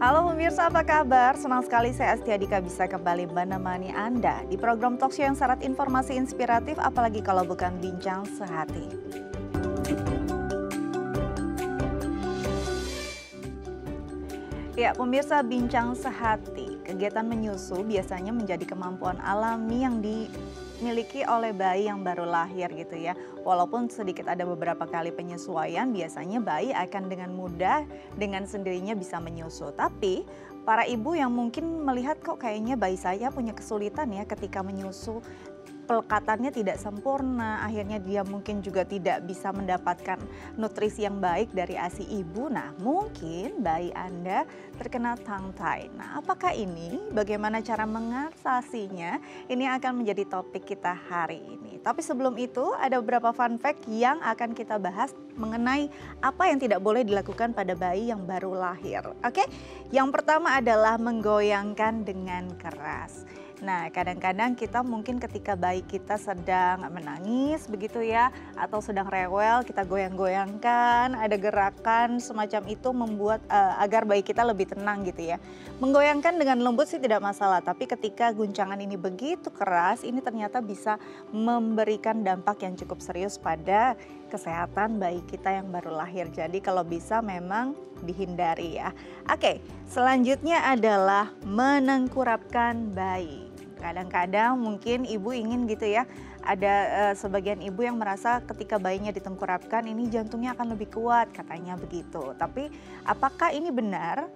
Halo pemirsa, apa kabar? Senang sekali saya Astiadika bisa kembali menemani Anda di program talkshow yang syarat informasi inspiratif, apalagi kalau bukan bincang sehati. Ya, pemirsa, bincang sehati. Kegiatan menyusu biasanya menjadi kemampuan alami yang dimiliki oleh bayi yang baru lahir gitu ya. Walaupun sedikit ada beberapa kali penyesuaian, biasanya bayi akan dengan mudah dengan sendirinya bisa menyusu. Tapi para ibu yang mungkin melihat kok kayaknya bayi saya punya kesulitan ya ketika menyusu, pelekatannya tidak sempurna, akhirnya dia mungkin juga tidak bisa mendapatkan nutrisi yang baik dari ASI ibu. Nah, mungkin bayi Anda terkena tongue tie. Nah, apakah ini? Bagaimana cara mengatasinya? Ini akan menjadi topik kita hari ini. Tapi sebelum itu, ada beberapa fun fact yang akan kita bahas mengenai apa yang tidak boleh dilakukan pada bayi yang baru lahir. Oke? Yang pertama adalah menggoyangkan dengan keras. Nah, kadang-kadang kita mungkin ketika bayi kita sedang menangis begitu ya, atau sedang rewel, kita goyang-goyangkan, ada gerakan semacam itu membuat agar bayi kita lebih tenang gitu ya. Menggoyangkan dengan lembut sih tidak masalah, tapi ketika guncangan ini begitu keras, ini ternyata bisa memberikan dampak yang cukup serius pada kesehatan bayi kita yang baru lahir. Jadi kalau bisa memang dihindari ya. Oke, selanjutnya adalah menengkurapkan bayi. Kadang-kadang mungkin ibu ingin gitu ya, ada sebagian ibu yang merasa ketika bayinya ditengkurapkan ini jantungnya akan lebih kuat, katanya begitu. Tapi apakah ini benar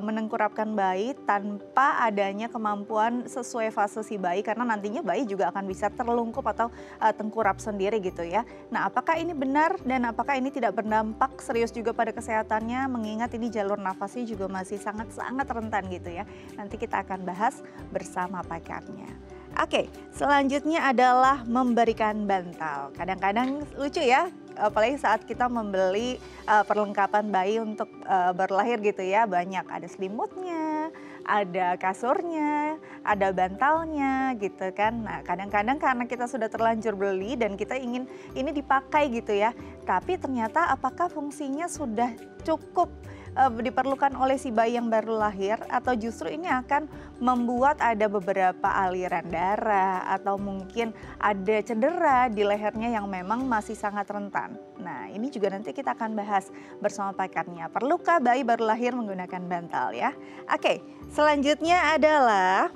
menengkurapkan bayi tanpa adanya kemampuan sesuai fase si bayi, karena nantinya bayi juga akan bisa terlungkup atau tengkurap sendiri gitu ya. Nah, apakah ini benar dan apakah ini tidak berdampak serius juga pada kesehatannya, mengingat ini jalur nafasnya juga masih sangat-sangat rentan gitu ya. Nanti kita akan bahas bersama pakarnya. Oke, selanjutnya adalah memberikan bantal. Kadang-kadang lucu ya, apalagi saat kita membeli perlengkapan bayi untuk berlahir gitu ya, banyak ada selimutnya, ada kasurnya, ada bantalnya gitu kan. Nah, kadang-kadang karena kita sudah terlanjur beli dan kita ingin ini dipakai gitu ya, tapi ternyata apakah fungsinya sudah cukup diperlukan oleh si bayi yang baru lahir, atau justru ini akan membuat ada beberapa aliran darah atau mungkin ada cedera di lehernya yang memang masih sangat rentan. Nah, ini juga nanti kita akan bahas bersama pakarnya. Perlukah bayi baru lahir menggunakan bantal ya? Oke, selanjutnya adalah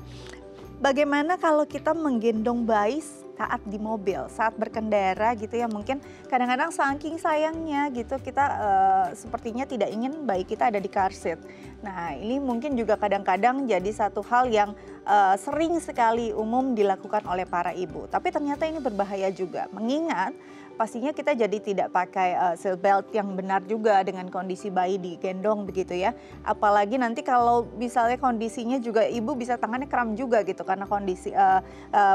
bagaimana kalau kita menggendong bayi saat di mobil, saat berkendara gitu ya, mungkin kadang-kadang saking sayangnya gitu kita sepertinya tidak ingin bayi kita ada di car seat. Nah, ini mungkin juga kadang-kadang jadi satu hal yang sering sekali umum dilakukan oleh para ibu. Tapi ternyata ini berbahaya juga, mengingat pastinya kita jadi tidak pakai seat belt yang benar juga dengan kondisi bayi digendong begitu ya. Apalagi nanti kalau misalnya kondisinya juga ibu bisa tangannya kram juga gitu karena kondisi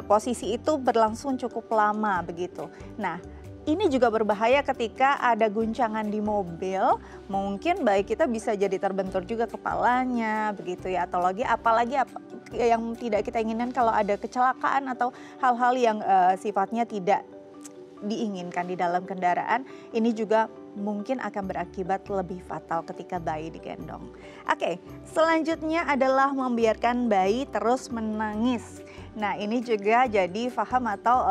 posisi itu berlangsung cukup lama begitu. Nah, ini juga berbahaya ketika ada guncangan di mobil, mungkin bayi kita bisa jadi terbentur juga kepalanya begitu ya. Atau apalagi yang tidak kita inginkan kalau ada kecelakaan atau hal-hal yang sifatnya tidak diinginkan di dalam kendaraan, ini juga mungkin akan berakibat lebih fatal ketika bayi digendong. Oke, selanjutnya adalah membiarkan bayi terus menangis. Nah, ini juga jadi paham atau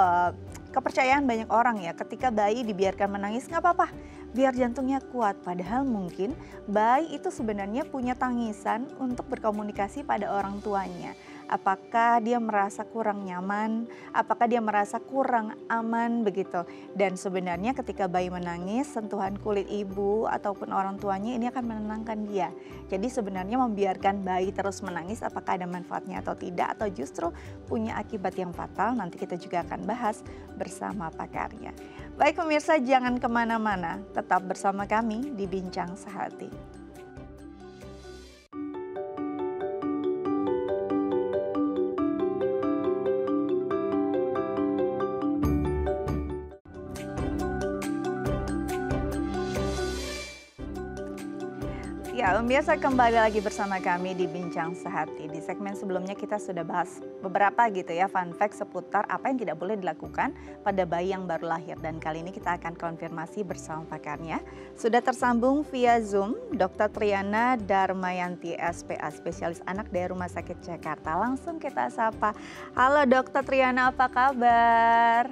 kepercayaan banyak orang ya, ketika bayi dibiarkan menangis nggak apa-apa, biar jantungnya kuat. Padahal mungkin bayi itu sebenarnya punya tangisan untuk berkomunikasi pada orang tuanya. Apakah dia merasa kurang nyaman, apakah dia merasa kurang aman begitu. Dan sebenarnya ketika bayi menangis, sentuhan kulit ibu ataupun orang tuanya ini akan menenangkan dia. Jadi sebenarnya membiarkan bayi terus menangis apakah ada manfaatnya atau tidak, atau justru punya akibat yang fatal, nanti kita juga akan bahas bersama pakarnya. Baik pemirsa, jangan kemana-mana, tetap bersama kami di Bincang Sehati. Ya, pemirsa kembali lagi bersama kami di Bincang Sehati. Di segmen sebelumnya kita sudah bahas beberapa gitu ya fun fact seputar apa yang tidak boleh dilakukan pada bayi yang baru lahir. Dan kali ini kita akan konfirmasi bersama pakarnya. Sudah tersambung via Zoom Dr. Triana Darmayanti SPA, spesialis anak dari Rumah Sakit Jakarta. Langsung kita sapa. Halo Dr. Triana, apa kabar?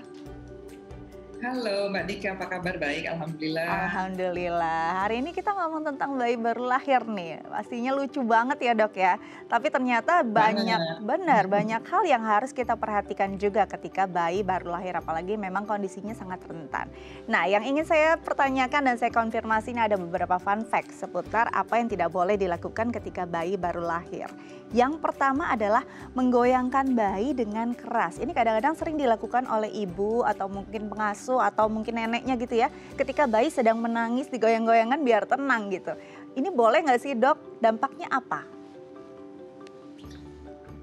Halo Mbak Dika, apa kabar? Baik, Alhamdulillah. Alhamdulillah. Hari ini kita ngomong tentang bayi baru lahir nih. Pastinya lucu banget ya dok ya. Tapi ternyata Banget. banyak hal yang harus kita perhatikan juga ketika bayi baru lahir. Apalagi memang kondisinya sangat rentan. Nah yang ingin saya pertanyakan dan saya konfirmasi ini ada beberapa fun fact seputar apa yang tidak boleh dilakukan ketika bayi baru lahir. Yang pertama adalah menggoyangkan bayi dengan keras. Ini kadang-kadang sering dilakukan oleh ibu atau mungkin pengasuh atau mungkin neneknya gitu ya. Ketika bayi sedang menangis digoyang-goyangan biar tenang gitu. Ini boleh nggak sih dok? Dampaknya apa?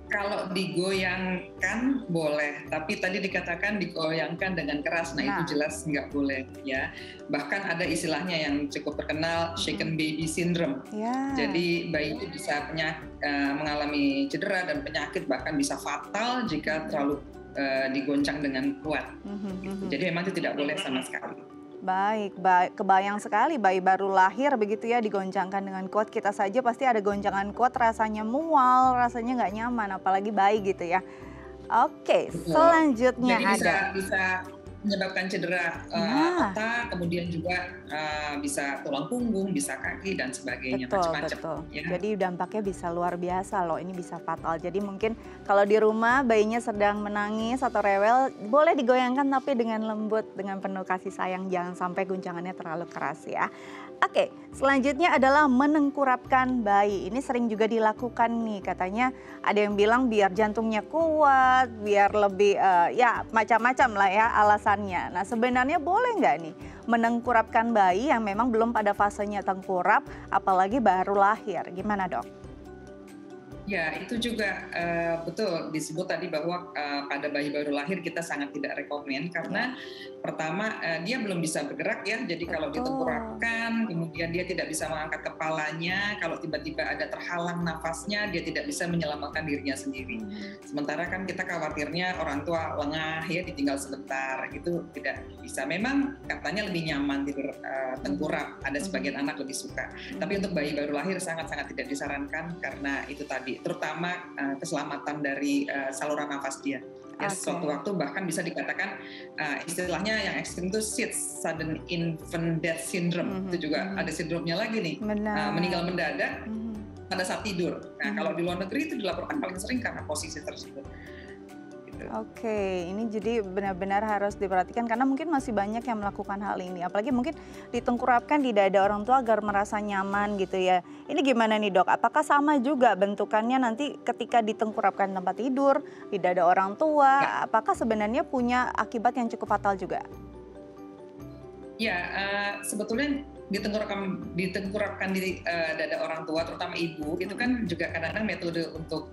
Kalau digoyangkan boleh, tapi tadi dikatakan digoyangkan dengan keras, nah Nah, itu jelas nggak boleh ya. Bahkan ada istilahnya yang cukup terkenal, shaken baby syndrome. ya. Jadi bayi itu bisa mengalami cedera dan penyakit, bahkan bisa fatal jika terlalu digoncang dengan kuat. Jadi memang itu tidak boleh sama sekali. Baik, kebayang sekali bayi baru lahir begitu ya digoncangkan dengan kuat. Kita saja pasti ada goncangan kuat rasanya mual, rasanya nggak nyaman apalagi bayi gitu ya. Oke, Betul. selanjutnya Jadi ada. bisa menyebabkan cedera Nah, otak, kemudian juga bisa tulang punggung, bisa kaki dan sebagainya, betul, macam-macam betul. ya. Jadi dampaknya bisa luar biasa loh, ini bisa fatal. Jadi mungkin kalau di rumah bayinya sedang menangis atau rewel, boleh digoyangkan tapi dengan lembut, dengan penuh kasih sayang, jangan sampai guncangannya terlalu keras ya. Oke, selanjutnya adalah menengkurapkan bayi. Ini sering juga dilakukan nih, katanya ada yang bilang biar jantungnya kuat, biar lebih ya macam-macam lah ya alasannya. Nah sebenarnya boleh nggak nih menengkurapkan bayi yang memang belum pada fasenya tengkurap, apalagi baru lahir. Gimana dok? Ya, itu juga betul disebut tadi bahwa pada bayi baru lahir kita sangat tidak rekomen karena Ya, pertama dia belum bisa bergerak ya, jadi kalau betul. ditengkurapkan kemudian dia tidak bisa mengangkat kepalanya, kalau tiba-tiba ada terhalang nafasnya dia tidak bisa menyelamatkan dirinya sendiri. Mhm. Sementara kan kita khawatirnya orang tua lengah ya ditinggal sebentar, itu tidak bisa. Memang katanya lebih nyaman tidur Mhm. tengkurap, ada sebagian Mhm. anak lebih suka. Tapi Mhm. untuk bayi baru lahir sangat-sangat tidak disarankan karena itu tadi, terutama keselamatan dari saluran nafas dia. Ya, suatu Oke. waktu bahkan bisa dikatakan istilahnya yang ekstrim itu SIDS, Sudden Infant Death Syndrome. Mhm. Itu juga ada Mhm. sindromnya lagi nih, meninggal Benar. mendadak Mhm. pada saat tidur. Nah, kalau Mhm. di luar negeri itu dilaporkan paling sering karena posisi tersebut. Gitu. Oke, ini jadi benar-benar harus diperhatikan karena mungkin masih banyak yang melakukan hal ini. Apalagi mungkin ditengkurapkan di dada orang tua agar merasa nyaman gitu ya. Ini gimana nih dok? Apakah sama juga bentukannya nanti ketika ditengkurapkan tempat tidur, di dada orang Ya, tua? Apakah sebenarnya punya akibat yang cukup fatal juga? ya, sebetulnya ditengkurapkan di dada orang tua, terutama ibu, itu Mm-mm. kan juga kadang-kadang metode untuk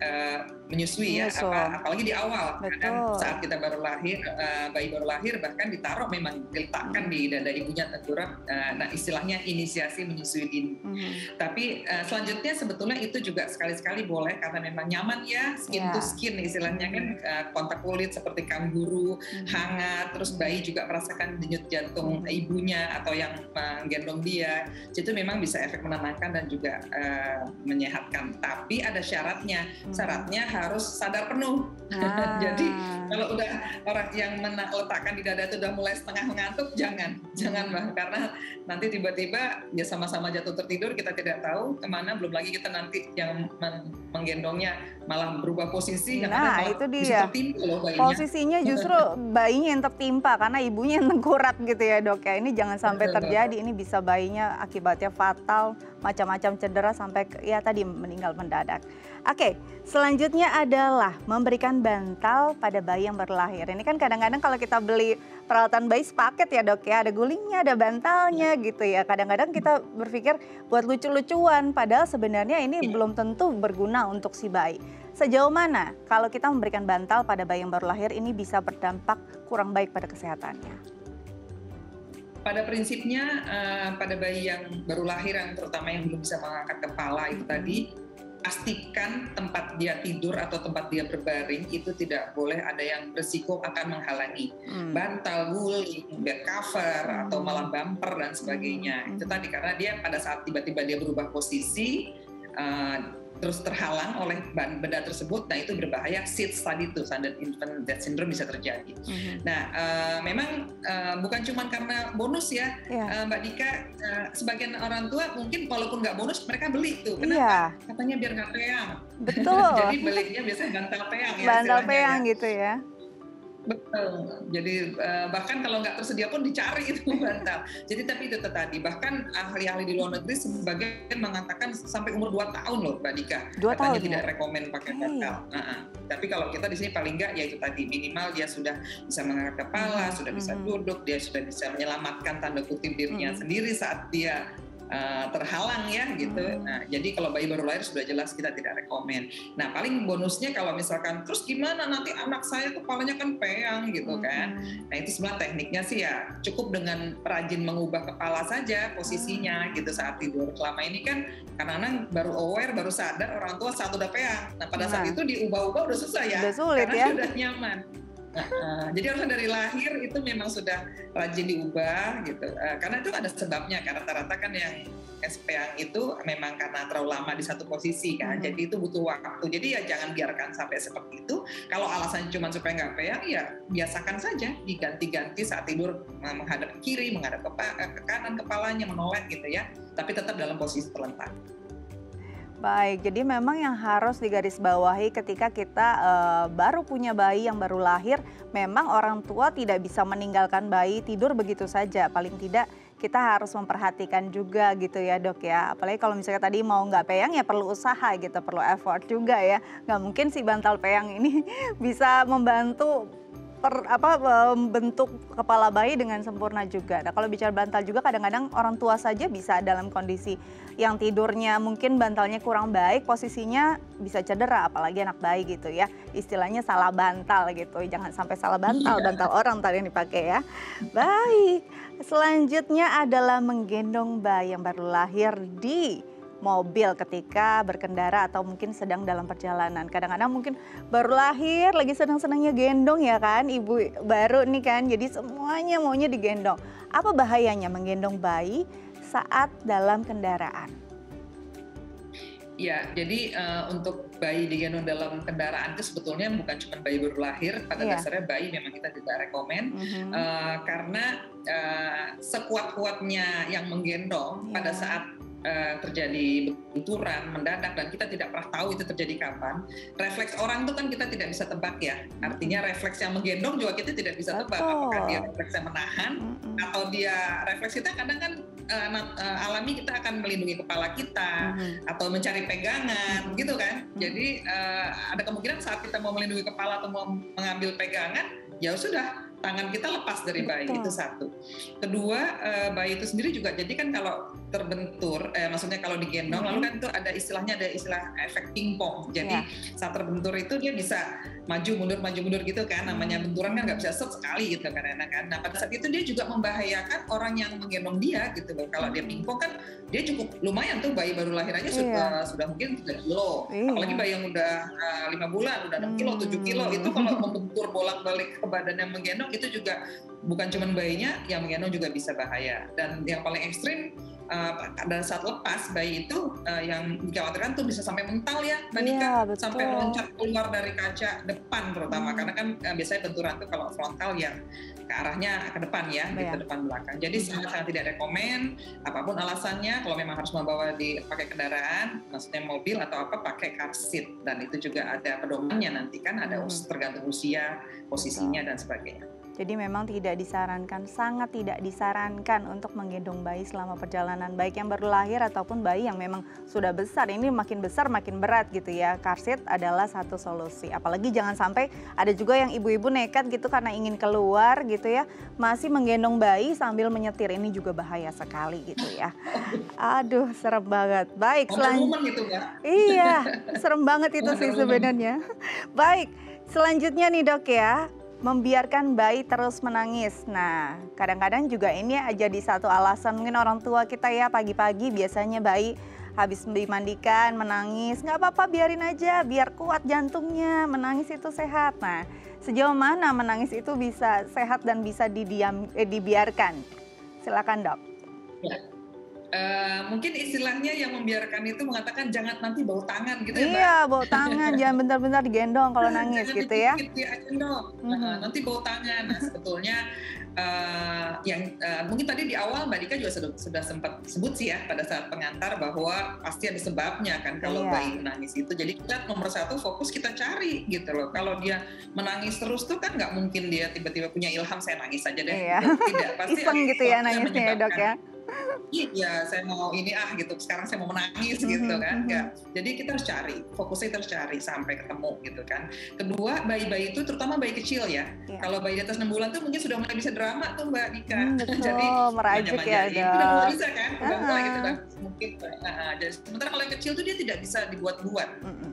menyusui ya, Menyusul, apalagi di awal. Kadang betul. saat kita baru lahir, bayi baru lahir bahkan ditaruh memang diletakkan Mm-mm. di dada ibunya tengkurap. Nah, istilahnya inisiasi menyusui dini. Mhm. Tapi selanjutnya sebetulnya itu juga sekali-sekali boleh karena memang nyaman ya, skin to Ya. skin istilahnya kan, Mhm. kontak kulit seperti kanguru, Mhm. hangat, terus Mhm. bayi juga merasakan denyut jantung Mhm. ibunya atau yang menggendong dia. Itu memang bisa efek menenangkan dan juga menyehatkan. Tapi ada syaratnya. Mhm. Syaratnya harus sadar penuh. Jadi Nah. kalau udah orang yang meletakkan di dada itu udah mulai setengah mengantuk, jangan Mhm. Mbak, karena nanti tiba-tiba ya sama-sama jatuh tertidur kita tidak tahu kemana. Belum lagi kita nanti yang menggendongnya malah berubah posisi, yang ada Nah, malah itu bisa dia. tertimpa loh bayinya. Posisinya justru bayinya yang tertimpa karena ibunya yang tengkurap gitu ya dok ya. Ini jangan sampai Betul. terjadi, ini bisa bayinya akibatnya fatal, macam-macam cedera sampai ya tadi meninggal mendadak. Oke, selanjutnya adalah memberikan bantal pada bayi yang baru lahir. Ini kan kadang-kadang kalau kita beli peralatan bayi sepaket ya dok ya, ada gulingnya, ada bantalnya gitu ya. Kadang-kadang kita berpikir buat lucu-lucuan, padahal sebenarnya ini Ya. belum tentu berguna untuk si bayi. Sejauh mana kalau kita memberikan bantal pada bayi yang baru lahir ini bisa berdampak kurang baik pada kesehatannya? Pada prinsipnya, pada bayi yang baru lahir, yang terutama yang belum bisa mengangkat kepala itu tadi, pastikan tempat dia tidur atau tempat dia berbaring itu tidak boleh ada yang berisiko akan menghalangi. Bantal, guling, bed cover, atau malah bumper dan sebagainya. Itu tadi karena dia pada saat tiba-tiba dia berubah posisi, terus terhalang oleh benda tersebut, nah itu berbahaya. SIDS tadi itu, Sudden Infant Death Syndrome, bisa terjadi. Nah, memang bukan cuma karena bonus ya, Mbak Dika, sebagian orang tua mungkin walaupun nggak bonus, mereka beli tuh. Kenapa? Katanya biar nggak peyang. Betul. Jadi belinya biasanya bantal peyang ya. Bantal peyang ya. Gitu ya. Betul. Jadi bahkan kalau nggak tersedia pun dicari itu bantal. Jadi tapi itu tadi, bahkan ahli-ahli di luar negeri sebagian mengatakan sampai umur 2 tahun loh, Mbak Dika. 2 tahun tidak rekomen pakai bantal. Tapi kalau kita di sini paling nggak ya itu tadi, minimal dia sudah bisa mengangkat kepala, sudah bisa duduk, dia sudah bisa menyelamatkan tanda kutip dirinya sendiri saat dia terhalang ya gitu. Nah, jadi kalau bayi baru lahir sudah jelas kita tidak rekomen. Nah, paling bonusnya kalau misalkan terus gimana nanti anak saya kepalanya kan peyang gitu kan. Nah, itu sebenarnya tekniknya sih ya cukup dengan rajin mengubah kepala saja posisinya gitu saat tidur. Selama ini kan karena baru aware, baru sadar orang tua saat udah peyang. Nah, pada saat itu diubah-ubah udah susah ya. Udah sulit karena ya. sudah nyaman. Jadi harusnya dari lahir itu memang sudah rajin diubah gitu, karena itu ada sebabnya. Karena rata-rata kan yang peyang itu memang karena terlalu lama di satu posisi kan, jadi itu butuh waktu. Jadi ya jangan biarkan sampai seperti itu. Kalau alasannya cuma supaya nggak peyang, ya biasakan saja diganti-ganti saat tidur, menghadap ke kiri, menghadap ke kanan kepalanya, menoleh gitu ya, tapi tetap dalam posisi terlentang. Baik, jadi memang yang harus digarisbawahi ketika kita baru punya bayi yang baru lahir, memang orang tua tidak bisa meninggalkan bayi tidur begitu saja. Paling tidak kita harus memperhatikan juga gitu ya Dok ya. Apalagi kalau misalnya tadi mau nggak peyang ya perlu usaha gitu, perlu effort juga ya. Nggak mungkin si bantal peyang ini bisa membantu bentuk kepala bayi dengan sempurna juga. Nah, kalau bicara bantal juga kadang-kadang orang tua saja bisa dalam kondisi yang tidurnya mungkin bantalnya kurang baik, posisinya bisa cedera, apalagi anak bayi gitu ya. Istilahnya salah bantal gitu. Jangan sampai salah bantal, bantal orang tadi yang dipakai ya. Baik, selanjutnya adalah menggendong bayi yang baru lahir di mobil ketika berkendara atau mungkin sedang dalam perjalanan. Kadang-kadang mungkin baru lahir lagi senang-senangnya gendong ya kan, ibu baru nih kan, jadi semuanya maunya digendong. Apa bahayanya menggendong bayi saat dalam kendaraan? Ya, jadi untuk bayi digendong dalam kendaraan itu sebetulnya bukan cuma bayi baru lahir, pada dasarnya bayi memang kita tidak rekomen, karena sekuat-kuatnya yang menggendong pada saat terjadi benturan mendadak dan kita tidak pernah tahu itu terjadi kapan. Refleks orang itu kan kita tidak bisa tebak ya. Artinya refleks yang menggendong juga kita tidak bisa tebak. Apakah dia refleks yang menahan atau dia refleks kita kadang kan alami kita akan melindungi kepala kita atau mencari pegangan gitu kan. Jadi ada kemungkinan saat kita mau melindungi kepala atau mau mengambil pegangan ya sudah tangan kita lepas dari bayi. Itu satu. Kedua, bayi itu sendiri juga jadi kan kalau terbentur, maksudnya kalau digendong, lalu kan itu ada istilah efek pingpong. Jadi saat terbentur itu dia bisa maju mundur gitu kan, namanya benturan kan nggak bisa sekali gitu kan enak kan. Nah pada saat itu dia juga membahayakan orang yang menggendong dia gitu loh. Kalau dia pingpong kan dia cukup lumayan tuh, bayi baru lahir aja sudah mungkin 3 kilo. Apalagi bayi yang udah 5 bulan, udah 6 kilo, 7 kilo itu kalau membentur bolak-balik ke badan yang menggendong itu juga bukan cuma bayinya yang menggendong juga bisa bahaya. Dan yang paling ekstrim pada saat lepas bayi itu yang dikhawatirkan tuh bisa sampai mental ya, Mbak Dika, sampai loncat keluar dari kaca depan terutama karena kan biasanya benturan tuh kalau frontal yang ke arahnya ke depan ya, gitu depan belakang. Jadi sangat tidak rekomen apapun alasannya kalau memang harus membawa pakai kendaraan, maksudnya mobil atau apa, pakai car seat, dan itu juga ada pedomannya nanti kan, ada tergantung usia, posisinya dan sebagainya. Jadi memang tidak disarankan, sangat tidak disarankan untuk menggendong bayi selama perjalanan, baik yang baru lahir ataupun bayi yang memang sudah besar. Ini makin besar makin berat gitu ya. Car seat adalah satu solusi. Apalagi jangan sampai ada juga yang ibu-ibu nekat gitu karena ingin keluar gitu ya, masih menggendong bayi sambil menyetir. Ini juga bahaya sekali gitu ya. Aduh, serem banget. Baik, gitu ya. Iya, serem banget itu sih sebenarnya. Baik, selanjutnya nih Dok ya. membiarkan bayi terus menangis. Nah, kadang-kadang juga ini jadi satu alasan mungkin orang tua kita ya, pagi-pagi biasanya bayi habis dimandikan menangis, nggak apa-apa biarin aja, biar kuat jantungnya, menangis itu sehat. Nah, sejauh mana menangis itu bisa sehat dan bisa dibiarkan? Silakan dok. Ya. Mungkin istilahnya yang membiarkan itu mengatakan jangan nanti bau tangan gitu ya Mbak. Iya, bau tangan, jangan bentar-bentar digendong kalau nangis Jangan gitu ya. dicubit dia gendong, nanti bau tangan. Nah sebetulnya mungkin tadi di awal Mbak Dika juga sudah sempat sebut sih ya pada saat pengantar bahwa pasti ada sebabnya kan kalau bayi menangis itu. Jadi kita nomor satu fokus kita cari gitu loh. Kalau dia menangis terus tuh kan nggak mungkin dia tiba-tiba punya ilham saya nangis aja deh. Iya. Tidak, pasti iseng gitu ya nangisnya ya dok ya. Iya, saya mau ini gitu. Sekarang saya mau menangis gitu kan. Enggak. Jadi kita harus cari, fokusnya kita harus cari sampai ketemu gitu kan. Kedua, bayi-bayi itu terutama bayi kecil ya. Kalau bayi di atas 6 bulan tuh mungkin sudah mulai bisa drama tuh Mbak Dika. Betul, Jadi merajuk ya dok. Udah mulai bisa kan? Udah mulai gitu udah mungkin. Jadi sementara kalau yang kecil tuh dia tidak bisa dibuat-buat.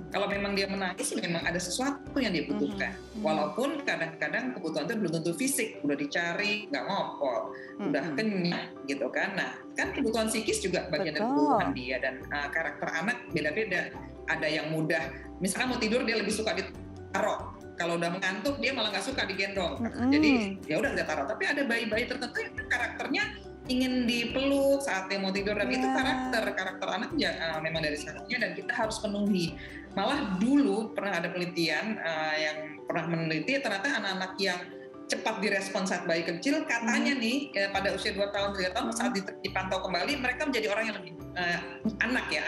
Kalau memang dia menangis, memang ada sesuatu yang dia butuhkan. Walaupun kadang-kadang kebutuhan itu belum tentu fisik, udah dicari, nggak ngompol, udah kenyang gitu kan. Nah, kan kebutuhan psikis juga bagian dari kebutuhan dia dan karakter anak beda-beda. Ada yang mudah, misalkan mau tidur dia lebih suka ditaruh. Kalau udah mengantuk dia malah nggak suka digendong. Jadi ya udah kita taruh. Tapi ada bayi-bayi tertentu yang karakternya ingin dipeluk saat dia mau tidur dan itu karakter anak memang dari sananya dan kita harus penuhi. Malah dulu pernah ada penelitian yang pernah meneliti ternyata anak-anak yang cepat direspon saat bayi kecil katanya nih pada usia 2 tahun 3 tahun saat dipantau kembali mereka menjadi orang yang lebih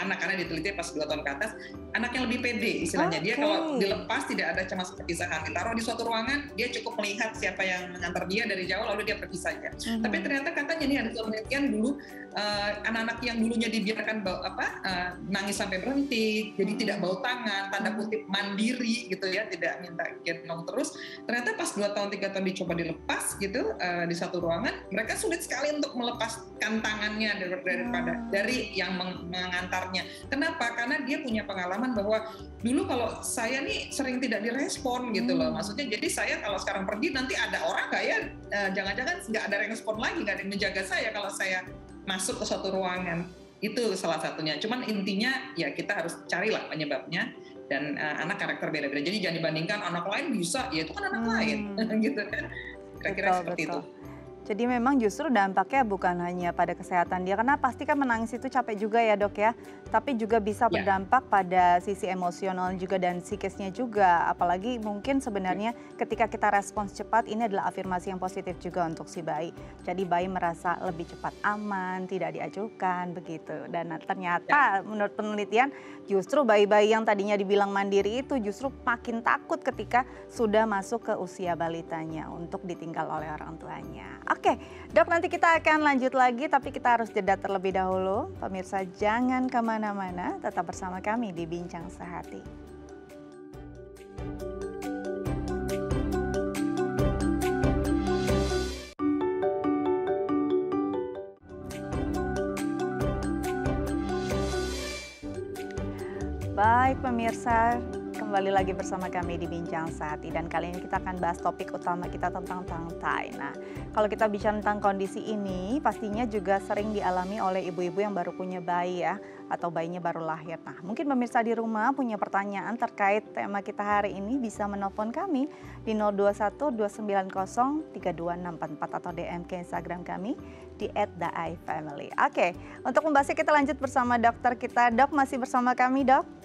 anak-anak diteliti pas 2 tahun ke atas anak yang lebih pede istilahnya. Dia kalau dilepas tidak ada cemas perpisahan, ditaruh di suatu ruangan dia cukup melihat siapa yang mengantar dia dari jauh lalu dia pergi saja. Tapi ternyata katanya nih ada penelitian dulu anak-anak yang dulunya dibiarkan nangis sampai berhenti jadi tidak bau tangan tanda kutip mandiri gitu ya, tidak minta gendong terus, ternyata pas 2 tahun 3 tahun dicoba dilepas gitu di satu ruangan mereka sulit sekali untuk melepaskan tangannya dari yang mengantarnya. Kenapa? Karena dia punya pengalaman bahwa dulu kalau saya nih sering tidak direspon gitu loh. Maksudnya jadi saya kalau sekarang pergi nanti ada orang nggak ya? Jangan-jangan nggak ada respon lagi, nggak ada yang menjaga saya kalau saya masuk ke suatu ruangan. Itu salah satunya. Cuman intinya ya kita harus carilah penyebabnya dan anak karakter beda-beda. Jadi jangan dibandingkan anak lain bisa, ya itu kan anak lain gitu kan. Kira-kira seperti itu. Jadi memang justru dampaknya bukan hanya pada kesehatan dia, karena pasti kan menangis itu capek juga ya dok ya, tapi juga bisa berdampak pada sisi emosional juga dan psikisnya juga. Apalagi mungkin sebenarnya ketika kita respons cepat, ini adalah afirmasi yang positif juga untuk si bayi. Jadi bayi merasa lebih cepat aman, tidak diacuhkan begitu. Dan ternyata menurut penelitian justru bayi-bayi yang tadinya dibilang mandiri itu justru makin takut ketika sudah masuk ke usia balitanya untuk ditinggal oleh orang tuanya. Oke, dok nanti kita akan lanjut lagi tapi kita harus jeda terlebih dahulu. Pemirsa jangan kemana-mana, tetap bersama kami di Bincang Sehati. Baik pemirsa, kembali lagi bersama kami di Bincang Sehati dan kali ini kita akan bahas topik utama kita tentang tangtai. Nah, kalau kita bicara tentang kondisi ini pastinya juga sering dialami oleh ibu-ibu yang baru punya bayi ya atau bayinya baru lahir. Nah, mungkin pemirsa di rumah punya pertanyaan terkait tema kita hari ini bisa menelpon kami di 021 290 32644 atau DM ke Instagram kami di @daifamily. Oke, untuk membahasnya kita lanjut bersama dokter kita. Dok, masih bersama kami, Dok?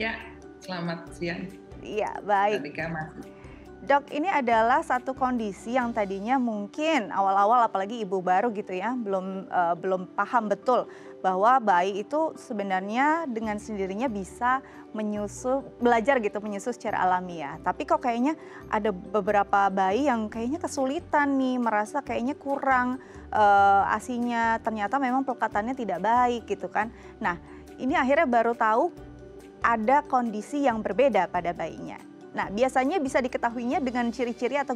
Ya, selamat siang. Iya, baik. Dok, ini adalah satu kondisi yang tadinya mungkin awal-awal apalagi ibu baru gitu ya, belum paham betul bahwa bayi itu sebenarnya dengan sendirinya bisa belajar gitu menyusu secara alamiah. Tapi kok kayaknya ada beberapa bayi yang kayaknya kesulitan nih, merasa kayaknya kurang ASI-nya, ternyata memang pelekatannya tidak baik gitu kan. Nah, ini akhirnya baru tahu ada kondisi yang berbeda pada bayinya. Nah, biasanya bisa diketahuinya dengan ciri-ciri atau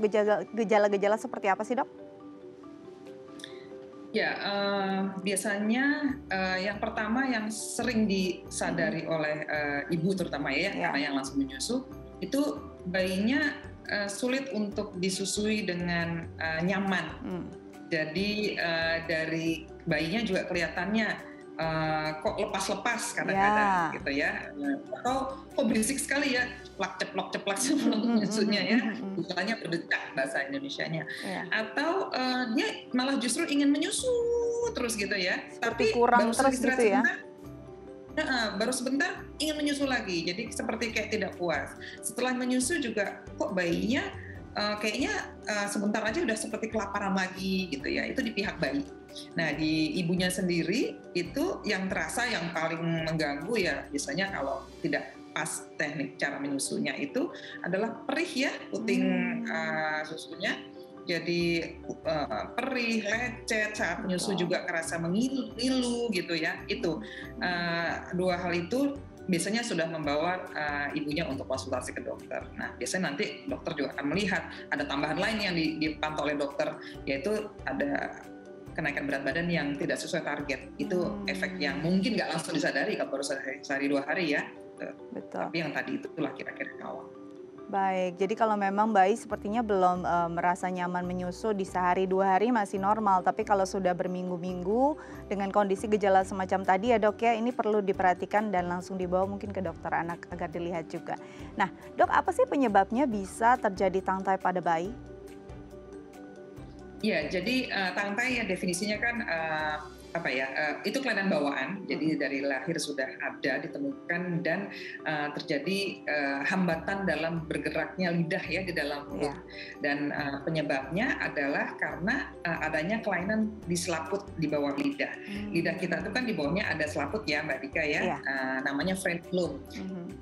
gejala-gejala seperti apa sih, Dok? Ya, biasanya yang pertama yang sering disadari oleh ibu terutama ya, karena yang langsung menyusu, itu bayinya sulit untuk disusui dengan nyaman. Jadi dari bayinya juga kelihatannya kok lepas-lepas kadang-kadang gitu ya, atau kok berisik sekali ya, ceplak sebelum menyusunya ya, istilahnya berdecak bahasa Indonesianya, atau dia malah justru ingin menyusu terus gitu ya, seperti tapi kurang baru terus istirahat gitu ya. baru sebentar ingin menyusu lagi, jadi seperti kayak tidak puas. Setelah menyusu juga kok bayinya kayaknya sebentar aja udah seperti kelaparan lagi gitu ya, itu di pihak bayi. Nah di ibunya sendiri itu yang terasa yang paling mengganggu ya biasanya kalau tidak pas teknik cara menyusunya itu adalah perih ya, puting susunya. Jadi perih, lecet, saat menyusu juga kerasa mengilu gitu ya. Itu dua hal itu biasanya sudah membawa ibunya untuk konsultasi ke dokter. Nah, biasanya nanti dokter juga akan melihat ada tambahan lain yang dipantau oleh dokter, yaitu ada kenaikan berat badan yang tidak sesuai target. Itu efek yang mungkin nggak langsung disadari kalau baru sehari 2 hari ya. Betul. Tapi yang tadi itulah kira-kira awal. Baik, jadi kalau memang bayi sepertinya belum merasa nyaman menyusu di sehari 2 hari masih normal, tapi kalau sudah berminggu-minggu dengan kondisi gejala semacam tadi ya dok ya, ini perlu diperhatikan dan langsung dibawa mungkin ke dokter anak agar dilihat juga. Nah dok, apa sih penyebabnya bisa terjadi tangtai pada bayi? Ya, jadi tangtai ya definisinya kan itu kelainan bawaan, jadi dari lahir sudah ada ditemukan dan terjadi hambatan dalam bergeraknya lidah ya di dalam mulut. Dan penyebabnya adalah karena adanya kelainan di selaput di bawah lidah. Lidah kita itu kan di bawahnya ada selaput ya Mbak Dika ya, namanya frenulum.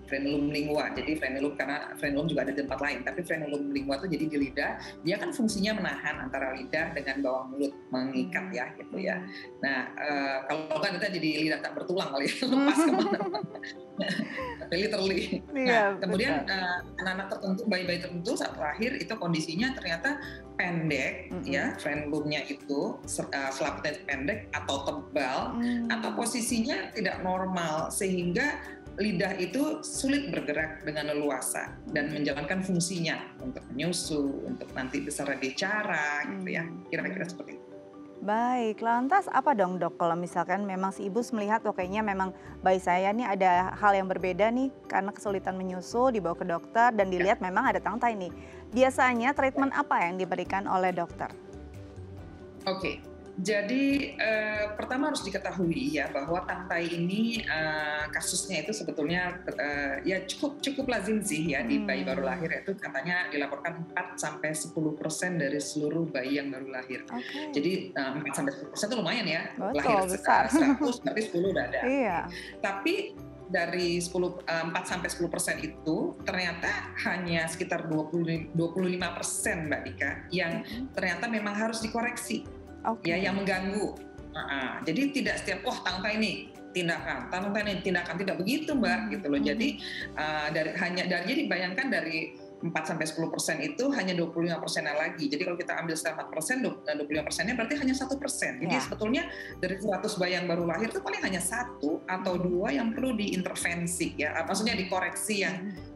Frenulum lingua, jadi frenulum karena frenulum juga ada di tempat lain, tapi frenulum lingua itu jadi di lidah, dia kan fungsinya menahan antara lidah dengan bawah mulut, mengikat ya gitu ya. Nah kalau kan kita jadi lidah tak bertulang kali ya, lepas kemana-mana, literally. Nah kemudian anak-anak tertentu, bayi-bayi tertentu saat lahir itu kondisinya ternyata pendek ya, frenulumnya itu selaputnya pendek atau tebal, atau posisinya tidak normal sehingga lidah itu sulit bergerak dengan leluasa dan menjalankan fungsinya untuk menyusu, untuk nanti besar bicara gitu ya, kira-kira seperti itu. Baik, lantas apa dong dok kalau misalkan memang si ibu melihat oh kayaknya memang bayi saya nih ada hal yang berbeda nih karena kesulitan menyusu, dibawa ke dokter dan dilihat memang ada tangtai nih. Biasanya treatment apa yang diberikan oleh dokter? Oke. Jadi pertama harus diketahui ya bahwa tangtai ini kasusnya itu sebetulnya ya cukup lazim sih ya di bayi baru lahir, itu katanya dilaporkan 4-10% dari seluruh bayi yang baru lahir. Jadi 4-10% itu lumayan ya. Betul, lahir besar. 100 berarti 10 udah ada. Iya. Tapi dari 4-10% itu ternyata hanya sekitar 25% Mbak Dika yang ternyata memang harus dikoreksi. Ya, yang mengganggu. Jadi tidak setiap tangkai ini tindakan tidak begitu Mbak gitu loh. Jadi jadi bayangkan dari 4-10% itu hanya 25%-nya lagi. Jadi kalau kita ambil sekitar 4%, 25%-nya berarti hanya 1%. Jadi sebetulnya dari 100 bayi yang baru lahir itu paling hanya 1 atau 2 yang perlu diintervensi ya. Maksudnya dikoreksi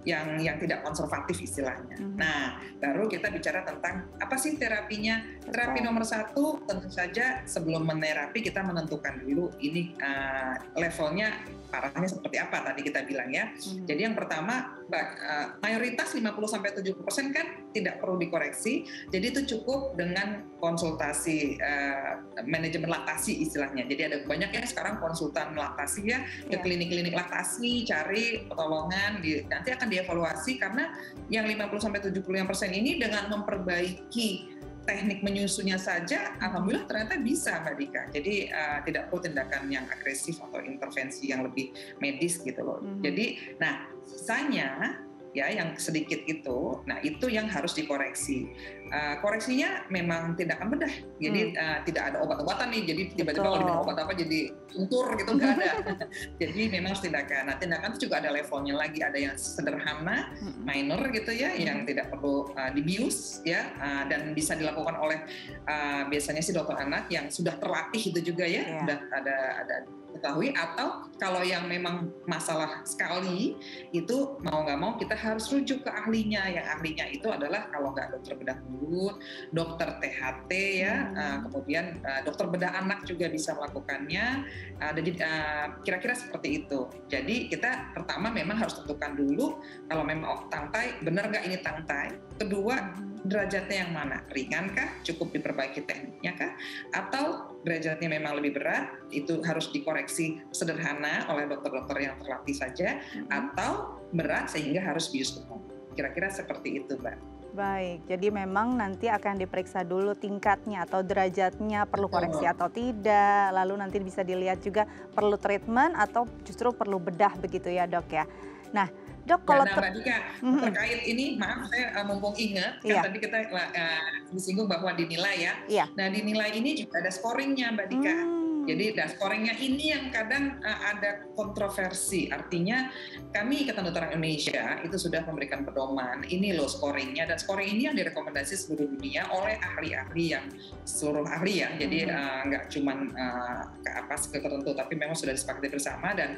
yang tidak konservatif istilahnya. Nah, baru kita bicara tentang apa sih terapinya. Terapi nomor 1 tentu saja sebelum menerapi kita menentukan dulu ini levelnya parahnya seperti apa tadi kita bilang ya. Jadi yang pertama mayoritas 50-70% kan tidak perlu dikoreksi. Jadi itu cukup dengan konsultasi manajemen laktasi istilahnya. Jadi ada banyak ya sekarang konsultan laktasi ya ke klinik-klinik laktasi, cari pertolongan, nanti akan dievaluasi karena yang 50-75% ini dengan memperbaiki teknik menyusunya saja, alhamdulillah ternyata bisa Mbak Dika. Jadi tidak perlu tindakan yang agresif atau intervensi yang lebih medis gitu loh. Jadi, nah sisanya ya yang sedikit itu, nah itu yang harus dikoreksi. koreksinya memang tindakan bedah. Jadi tidak ada obat-obatan nih. Jadi tiba-tiba kalau diminum obat apa jadi suntur gitu, nggak ada. Jadi memang harus tindakan. Nah, tindakan itu juga ada levelnya lagi. Ada yang sederhana, minor gitu ya, yang tidak perlu dibius ya, dan bisa dilakukan oleh biasanya sih dokter anak yang sudah terlatih itu juga ya, sudah ada ketahui. Atau kalau yang memang masalah sekali itu mau nggak mau kita harus rujuk ke ahlinya. Yang ahlinya itu adalah kalau nggak dokter bedah mulut, dokter THT ya, kemudian dokter bedah anak juga bisa melakukannya. Kira-kira seperti itu. Jadi kita pertama memang harus tentukan dulu kalau memang tangtai, benar nggak ini tangtai. Kedua, derajatnya yang mana? Ringan kah? Cukup diperbaiki tekniknya kah? Atau derajatnya memang lebih berat, itu harus dikoreksi sederhana oleh dokter-dokter yang terlatih saja, atau berat sehingga harus bius umum. Kira-kira seperti itu, Mbak. Baik, jadi memang nanti akan diperiksa dulu tingkatnya atau derajatnya perlu koreksi atau tidak, lalu nanti bisa dilihat juga perlu treatment atau justru perlu bedah begitu ya dok ya. Nah dok, kalau Mbak Dika, terkait ini, maaf saya mumpung ingat, kan tadi kita disinggung bahwa dinilai ya. Nah dinilai ini juga ada scoringnya Mbak Dika. Jadi scoringnya ini yang kadang ada kontroversi. Artinya kami Ikatan Dokter Indonesia itu sudah memberikan pedoman. Ini loh scoringnya, dan scoring ini yang direkomendasi seluruh dunia oleh ahli-ahli yang seluruh ahli ya. Jadi nggak cuma skill tertentu, tapi memang sudah disepakati bersama. Dan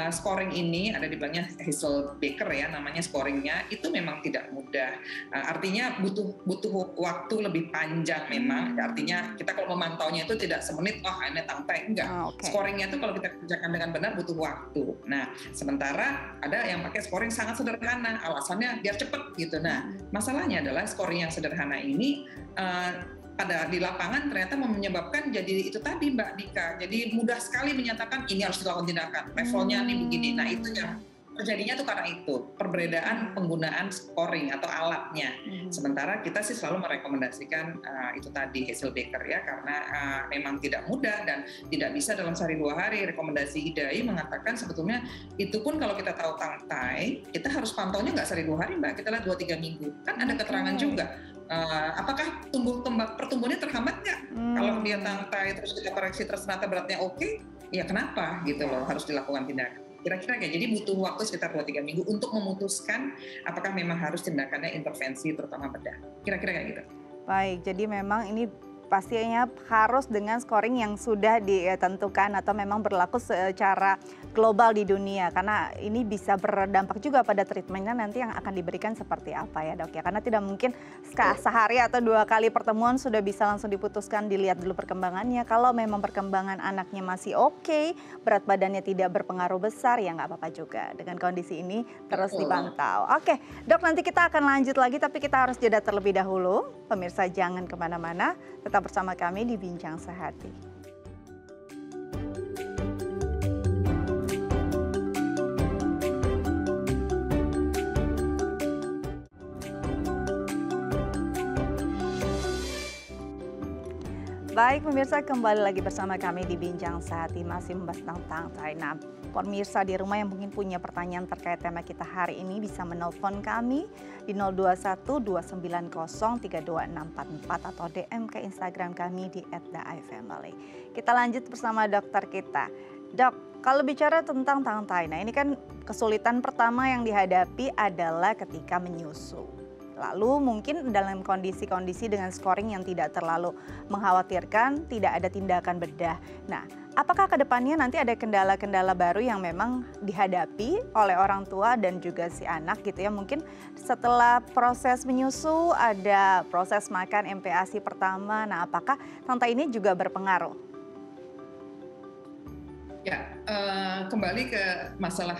scoring ini ada di belakangnya Hazel Baker ya, namanya scoringnya. Itu memang tidak mudah. Artinya butuh waktu lebih panjang memang. Artinya kita kalau memantaunya itu tidak semenit, ini tangtai. Enggak. Scoringnya itu kalau kita kerjakan dengan benar butuh waktu. Nah, sementara ada yang pakai scoring sangat sederhana, alasannya biar cepet gitu. Nah, masalahnya adalah scoring yang sederhana ini pada di lapangan ternyata menyebabkan jadi itu tadi Mbak Dika. Jadi mudah sekali menyatakan ini harus dilakukan tindakan, levelnya nih begini. Nah, itu yang terjadinya tuh karena itu perbedaan penggunaan scoring atau alatnya. Sementara kita sih selalu merekomendasikan itu tadi Hazel Baker ya, karena memang tidak mudah dan tidak bisa dalam sehari 2 hari. Rekomendasi IDAI mengatakan sebetulnya itu pun kalau kita tahu tangtai, kita harus pantaunya nggak sehari 2 hari Mbak, kita lihat 2-3 minggu. Kan ada keterangan juga. Apakah pertumbuhannya terhambat nggak? Kalau dia tangtai terus kita koreksi terus ternyata beratnya oke, ya kenapa gitu loh, harus dilakukan tindakan. Kira-kira kayak, jadi butuh waktu sekitar 2-3 minggu untuk memutuskan apakah memang harus tindakannya intervensi terutama bedah. Kira-kira kayak gitu. Baik, jadi memang ini pastinya harus dengan scoring yang sudah ditentukan atau memang berlaku secara global di dunia, karena ini bisa berdampak juga pada treatmentnya nanti yang akan diberikan seperti apa ya dok ya, karena tidak mungkin sehari atau 2 kali pertemuan sudah bisa langsung diputuskan. Dilihat dulu perkembangannya, kalau memang perkembangan anaknya masih oke, berat badannya tidak berpengaruh besar, ya nggak apa-apa juga dengan kondisi ini terus dipantau. Oke dok, nanti kita akan lanjut lagi, tapi kita harus jeda terlebih dahulu. Pemirsa jangan kemana-mana, tetap bersama kami di Bincang Sehati. Baik pemirsa, kembali lagi bersama kami di Bincang Sehati, masih membahas tentang tangtai. Nah, pemirsa di rumah yang mungkin punya pertanyaan terkait tema kita hari ini bisa menelpon kami di 021-290-32644 atau DM ke Instagram kami di @daifamily. Kita lanjut bersama dokter kita. Dok, kalau bicara tentang tangtai, nah ini kan kesulitan pertama yang dihadapi adalah ketika menyusu. Lalu mungkin dalam kondisi-kondisi dengan scoring yang tidak terlalu mengkhawatirkan, tidak ada tindakan bedah. Nah, apakah ke depannya nanti ada kendala-kendala baru yang memang dihadapi oleh orang tua dan juga si anak gitu ya? Mungkin setelah proses menyusu ada proses makan MPASI pertama. Nah, apakah tangtai ini juga berpengaruh? Ya, kembali ke masalah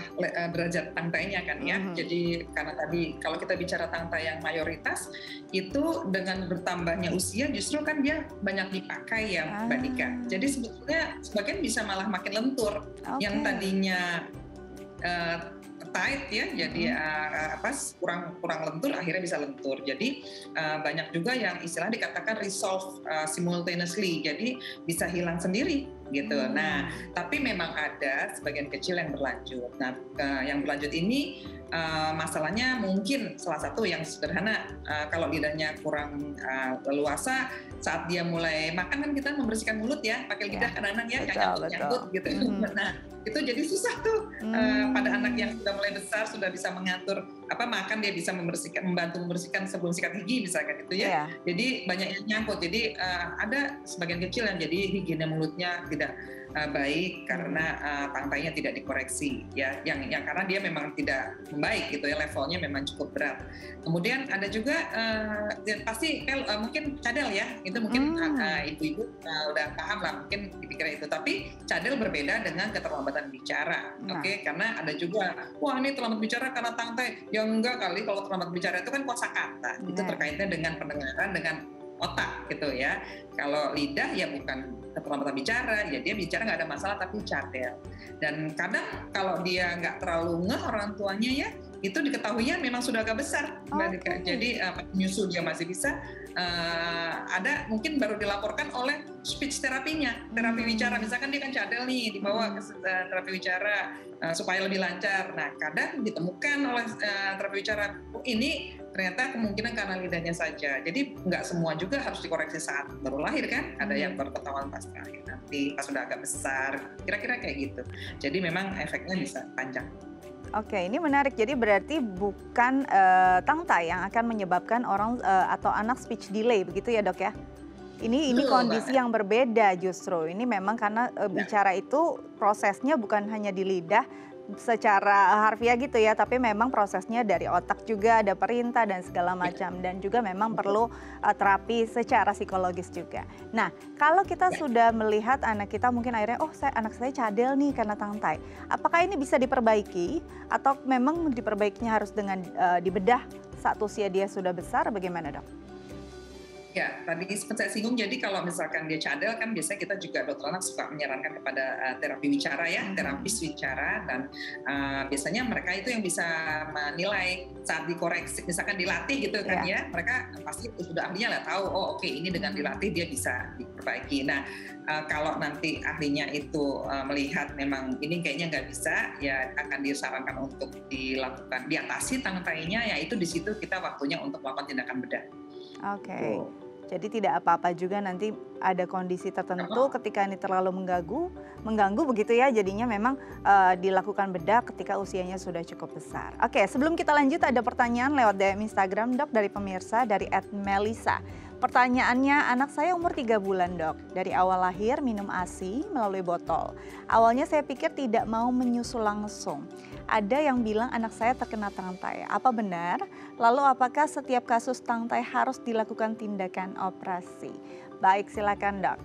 derajat tangtainya kan ya. Jadi karena tadi kalau kita bicara tangtai yang mayoritas itu dengan bertambahnya usia justru kan dia banyak dipakai ya Mbak Dika. Jadi sebetulnya sebagian bisa malah makin lentur. Yang tadinya tight ya, jadi kurang lentur akhirnya bisa lentur. Jadi banyak juga yang istilah dikatakan resolve simultaneously, jadi bisa hilang sendiri gitu. Nah, tapi memang ada sebagian kecil yang berlanjut. Nah, yang berlanjut ini masalahnya mungkin salah satu yang sederhana, kalau lidahnya kurang leluasa saat dia mulai makan kan kita membersihkan mulut ya, pakai lidah kadang-kadang ya, nyangkut-nyangkut gitu. Nah, itu jadi susah tuh pada anak yang sudah mulai besar, sudah bisa mengatur makan, dia bisa membantu membersihkan sebelum sikat gigi misalkan itu ya. Jadi banyak yang nyangkut. Jadi ada sebagian kecil yang jadi higiene mulutnya tidak baik karena tangkainya tidak dikoreksi ya, yang karena dia memang tidak membaik gitu ya, levelnya memang cukup berat. Kemudian ada juga pasti mungkin cadel ya, itu mungkin ibu-ibu udah paham lah mungkin dipikir itu, tapi cadel berbeda dengan keterlambatan bicara. Oke, karena ada juga wah ini terlambat bicara karena tangkai, ya enggak kali, kalau terlambat bicara itu kan kosakata, itu terkaitnya dengan pendengaran, dengan otak gitu ya. Kalau lidah ya bukan keterlambatan bicara, ya dia bicara nggak ada masalah tapi cadel. Dan kadang kalau dia nggak terlalu ngeh orang tuanya ya, itu diketahuinya memang sudah agak besar. Jadi menyusul dia masih bisa, ada mungkin baru dilaporkan oleh speech terapinya, terapi bicara. Misalkan dia kan cadel nih, dibawa ke terapi bicara supaya lebih lancar. Nah, kadang ditemukan oleh terapi bicara, ini ternyata kemungkinan karena lidahnya saja. Jadi nggak semua juga harus dikoreksi saat baru lahir kan. Ada yang baru ketahuan pas lahir, nanti pas sudah agak besar. Kira-kira kayak gitu. Jadi memang efeknya bisa panjang. Oke, ini menarik. Jadi berarti bukan tangkai yang akan menyebabkan orang atau anak speech delay, begitu ya dok ya? Ini kondisi yang berbeda justru. Ini memang karena bicara itu prosesnya bukan hanya di lidah secara harfiah gitu ya, tapi memang prosesnya dari otak juga ada perintah dan segala macam, dan juga memang perlu terapi secara psikologis juga. Nah, kalau kita sudah melihat anak kita mungkin akhirnya anak saya cadel nih karena tangkai, apakah ini bisa diperbaiki atau memang diperbaikinya harus dengan dibedah saat usia dia sudah besar, bagaimana dok? Ya, tadi sempat saya singgung, jadi kalau misalkan dia cadel kan biasanya kita juga dokter anak suka menyarankan kepada terapi bicara ya, terapis bicara, dan biasanya mereka itu yang bisa menilai saat dikoreksi, misalkan dilatih gitu kan ya, mereka pasti sudah ahlinya lah tahu, oke, ini dengan dilatih dia bisa diperbaiki. Nah, kalau nanti ahlinya itu melihat memang ini kayaknya nggak bisa, ya akan disarankan untuk dilakukan, diatasi tangkainya, ya itu di situ kita waktunya untuk melakukan tindakan bedah. Oke. Jadi tidak apa-apa juga nanti ada kondisi tertentu ketika ini terlalu mengganggu begitu ya, jadinya memang dilakukan bedah ketika usianya sudah cukup besar. Oke, sebelum kita lanjut ada pertanyaan lewat DM Instagram dok dari pemirsa, dari @melisa. Pertanyaannya, anak saya umur 3 bulan dok, dari awal lahir minum ASI melalui botol. Awalnya saya pikir tidak mau menyusu langsung. Ada yang bilang anak saya terkena tangkai, apa benar? Lalu apakah setiap kasus tangkai harus dilakukan tindakan operasi? Baik, silakan dok.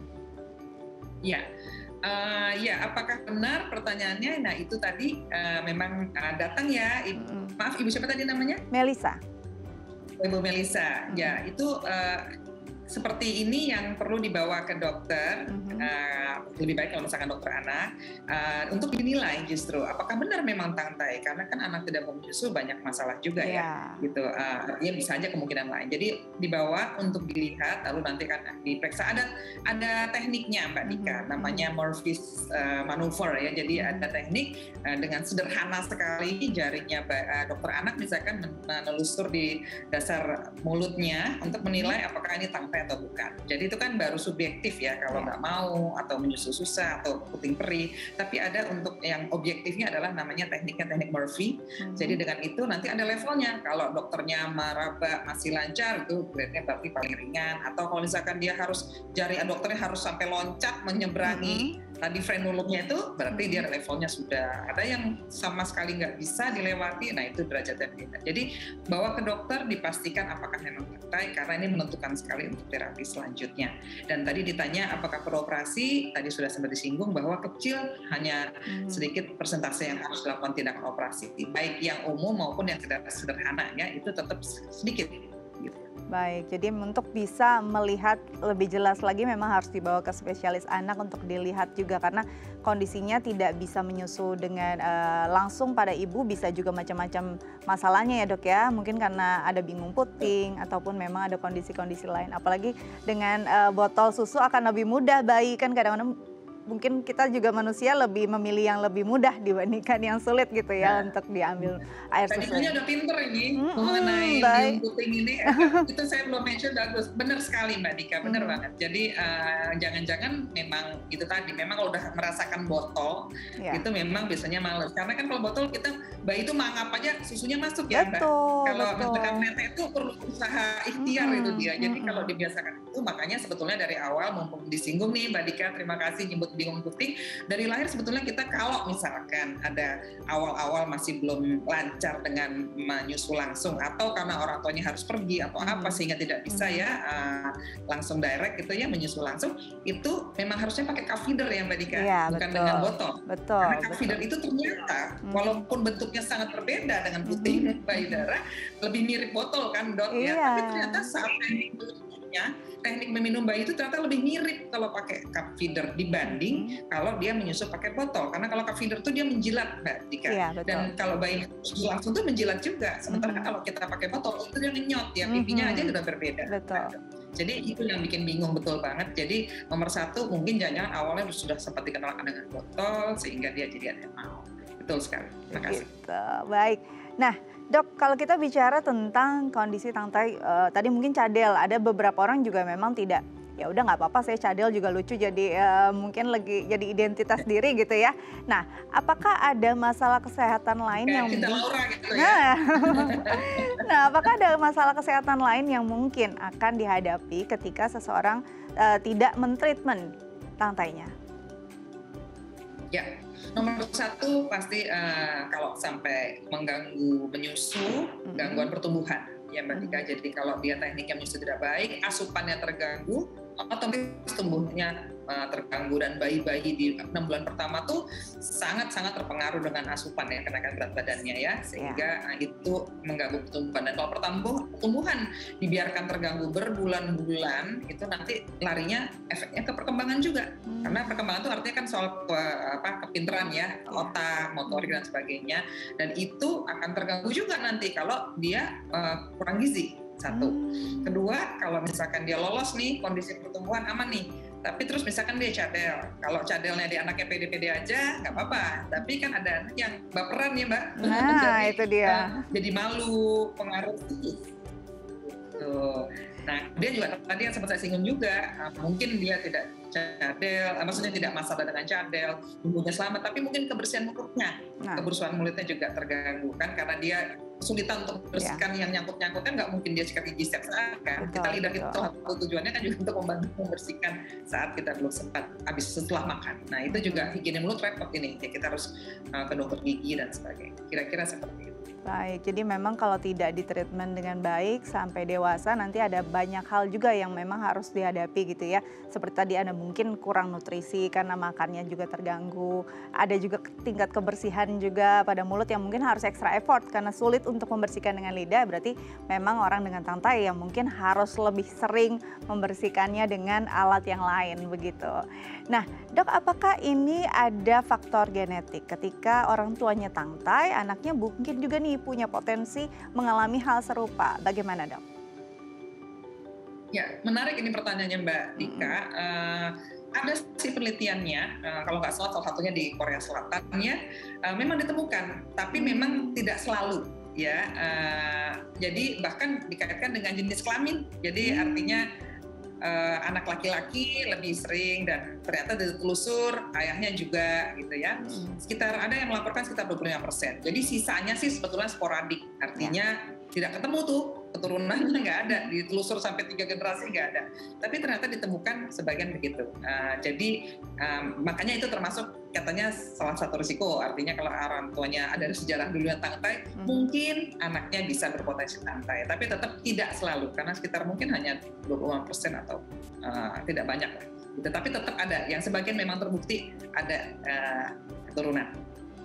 Ya, apakah benar pertanyaannya? Nah itu tadi memang datang ya, maaf ibu siapa tadi namanya? Melisa. Ibu Melisa, ya itu seperti ini yang perlu dibawa ke dokter, lebih baik kalau misalkan dokter anak, untuk dinilai justru apakah benar memang tangkai, karena kan anak tidak mau menyusu banyak masalah juga ya, gitu. Artinya bisa aja kemungkinan lain. Jadi dibawa untuk dilihat, lalu nanti kan diperiksa. Ada tekniknya Mbak Dika, namanya Murphy's maneuver ya. Jadi ada teknik dengan sederhana sekali, jarinya dokter anak misalkan menelusur di dasar mulutnya untuk menilai apakah ini tangkai atau bukan. Jadi itu kan baru subjektif ya, kalau nggak mau atau menyusu susah atau puting perih. Tapi ada untuk yang objektifnya adalah namanya teknik Murphy. Jadi dengan itu nanti ada levelnya. Kalau dokternya meraba masih lancar, itu grade-nya berarti paling ringan. Atau kalau misalkan dia harus dokternya harus sampai loncat menyeberangi tadi frenulumnya, itu berarti dia levelnya sudah. Ada yang sama sekali nggak bisa dilewati, nah itu derajatnya beda. Jadi bawa ke dokter, dipastikan apakah memang tangkai, karena ini menentukan sekali untuk terapi selanjutnya. Dan tadi ditanya apakah perlu operasi, tadi sudah sempat disinggung bahwa kecil hanya sedikit persentase yang harus dilakukan tindakan operasi, baik yang umum maupun yang sederhana ya, itu tetap sedikit. Baik, jadi untuk bisa melihat lebih jelas lagi memang harus dibawa ke spesialis anak untuk dilihat juga, karena kondisinya tidak bisa menyusu dengan langsung pada ibu, bisa juga macam-macam masalahnya ya dok ya, mungkin karena ada bingung puting ataupun memang ada kondisi-kondisi lain, apalagi dengan botol susu akan lebih mudah bayi kan kadang-kadang mungkin kita juga manusia lebih memilih yang lebih mudah dibandingkan yang sulit gitu ya Nah, untuk diambil air Mbak Dikanya susunya. udah pinter ini mengenai Baik. biung puting ini. Itu saya belum mention, bagus. Benar sekali Mbak Dika, benar banget. Jadi jangan-jangan memang itu tadi, memang kalau udah merasakan botol, Ya. itu memang biasanya males. Karena kan kalau botol kita, bayi itu mangap aja susunya masuk ya Mbak. Betul, Kalau betul. misalkan netes itu perlu usaha ikhtiar itu dia. Jadi kalau dibiasakan itu, makanya sebetulnya dari awal mumpung disinggung nih Mbak Dika, terima kasih nyebut biung puting. Dari lahir sebetulnya kita kalau misalkan ada awal-awal masih belum lancar dengan menyusu langsung, atau karena orang tuanya harus pergi atau apa sehingga tidak bisa ya langsung direct gitu ya menyusu langsung, itu memang harusnya pakai cup feeder ya Mbak Dika, Iya, bukan betul. dengan botol. Betul, Karena cup betul. feeder itu ternyata walaupun bentuknya sangat berbeda dengan puting payudara, lebih mirip botol kan dot ya, Iya. tapi ternyata saat teknik meminum bayi itu ternyata lebih mirip kalau pakai cup feeder dibanding kalau dia menyusu pakai botol. Karena kalau cup feeder itu dia menjilat Mbak Dika. Iya, betul. Dan kalau bayi menyusu langsung tuh menjilat juga. Sementara kalau kita pakai botol itu dia ngenyot ya, pipinya aja udah berbeda. Betul. Jadi itu yang bikin bingung betul banget. Jadi nomor satu mungkin jangan awalnya sudah sempat dikenalkan dengan botol sehingga dia jadi ada yang mau. Betul sekali. Terima kasih. Gitu. Baik. Nah, Dok, kalau kita bicara tentang kondisi tangtai, tadi mungkin cadel, ada beberapa orang juga memang tidak, ya udah nggak apa-apa saya cadel juga lucu, jadi mungkin lagi jadi identitas diri gitu ya. Nah, apakah ada masalah kesehatan lain yang Cinta Laura gitu ya. Nah, apakah ada masalah kesehatan lain yang mungkin akan dihadapi ketika seseorang tidak mentreatment tangtainya? Ya, nomor satu pasti kalau sampai mengganggu menyusu, gangguan pertumbuhan ya Mbak Dika. Jadi kalau dia tekniknya menyusu tidak baik, asupannya terganggu, otomatis tumbuhnya terganggu, dan bayi-bayi di 6 bulan pertama tuh sangat-sangat terpengaruh dengan asupan ya, kenaikan berat badannya ya, sehingga itu mengganggu pertumbuhan. Dan kalau pertumbuhan dibiarkan terganggu berbulan-bulan, itu nanti larinya efeknya ke perkembangan juga. Karena perkembangan itu artinya kan soal kepintaran ya, otak, motorik dan sebagainya, dan itu akan terganggu juga nanti kalau dia kurang gizi. Satu. Kedua, kalau misalkan dia lolos nih, kondisi pertumbuhan aman nih, tapi terus misalkan dia cadel. Kalau cadelnya di anaknya pede-pede aja, nggak apa-apa. Tapi kan ada anak yang baperan ya Mbak. Nah, itu dia. Jadi malu, pengaruh. Tuh. Nah, dia juga tadi yang sempat saya singgung juga, mungkin dia tidak cadel, maksudnya tidak masalah dengan cadel, tumbuhnya selamat, tapi mungkin kebersihan mulutnya, kebersihan mulutnya juga terganggu kan, karena dia kesulitan untuk membersihkan yang nyangkut-nyangkut, kan nggak mungkin dia sikat gigi setiap saat kan. Kita lidah itu satu tujuannya kan juga untuk membantu membersihkan saat kita belum sempat habis setelah makan. Nah itu juga higiene mulut repot ini, ya kita harus ke dokter gigi dan sebagainya. Kira-kira seperti itu. Baik, jadi memang kalau tidak ditreatment dengan baik sampai dewasa nanti ada banyak hal juga yang memang harus dihadapi gitu ya. Seperti tadi Anda mungkin kurang nutrisi karena makannya juga terganggu. Ada juga tingkat kebersihan juga pada mulut yang mungkin harus extra effort karena sulit untuk membersihkan dengan lidah. Berarti memang orang dengan tangtai yang mungkin harus lebih sering membersihkannya dengan alat yang lain begitu. Nah, Dok, apakah ini ada faktor genetik ketika orang tuanya tangtai, anaknya mungkin juga nih punya potensi mengalami hal serupa. Bagaimana Dok? Ya, menarik ini pertanyaannya Mbak Dika. Ada sih penelitiannya, kalau nggak salah satunya di Korea Selatan ya, memang ditemukan, tapi memang tidak selalu ya. Jadi bahkan dikaitkan dengan jenis kelamin. Jadi artinya anak laki-laki lebih sering, dan ternyata ditelusur ayahnya juga gitu ya. Sekitar ada yang melaporkan sekitar 25%. Jadi sisanya sih sebetulnya sporadik, artinya tidak ketemu tuh keturunannya, nggak ada, ditelusur sampai 3 generasi nggak ada. Tapi ternyata ditemukan sebagian begitu. Jadi makanya itu termasuk katanya salah satu risiko. Artinya kalau orang tuanya ada sejarah dulu yang tangtai, mungkin anaknya bisa berpotensi tangtai. Tapi tetap tidak selalu, karena sekitar mungkin hanya 25% atau tidak banyak lah. Gitu. Tapi tetap ada, yang sebagian memang terbukti ada keturunan.